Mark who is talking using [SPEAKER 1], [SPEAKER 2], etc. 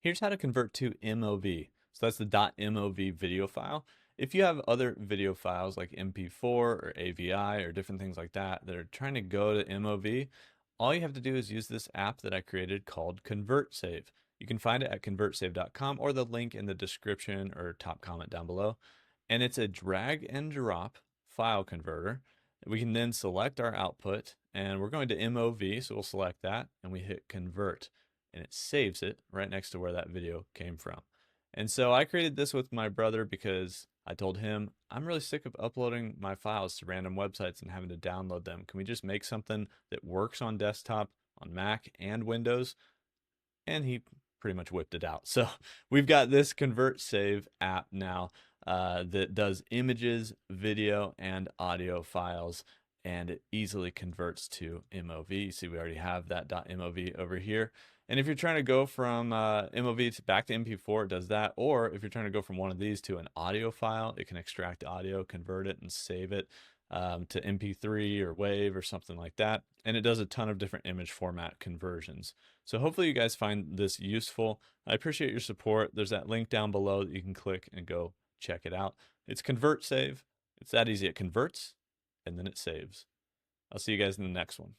[SPEAKER 1] Here's how to convert to MOV. So that's the .mov video file. If you have other video files like MP4 or AVI or different things like that that are trying to go to MOV, all you have to do is use this app that I created called ConvertSave. You can find it at convertsave.com or the link in the description or top comment down below. And it's a drag and drop file converter. We can then select our output and we're going to MOV, so we'll select that and we hit convert and it saves it right next to where that video came from. And so I created this with my brother because I told him, I'm really sick of uploading my files to random websites and having to download them. Can we just make something that works on desktop, on Mac, and Windows? And he pretty much whipped it out. So we've got this ConvertSave app now that does images, video, and audio files, and it easily converts to MOV. See, we already have that .mov over here. And if you're trying to go from MOV back to MP4, it does that. Or if you're trying to go from one of these to an audio file, it can extract audio, convert it, and save it to MP3 or WAV or something like that. And it does a ton of different image format conversions. So hopefully you guys find this useful. I appreciate your support. There's that link down below that you can click and go check it out. It's ConvertSave. It's that easy. It converts and then it saves. I'll see you guys in the next one.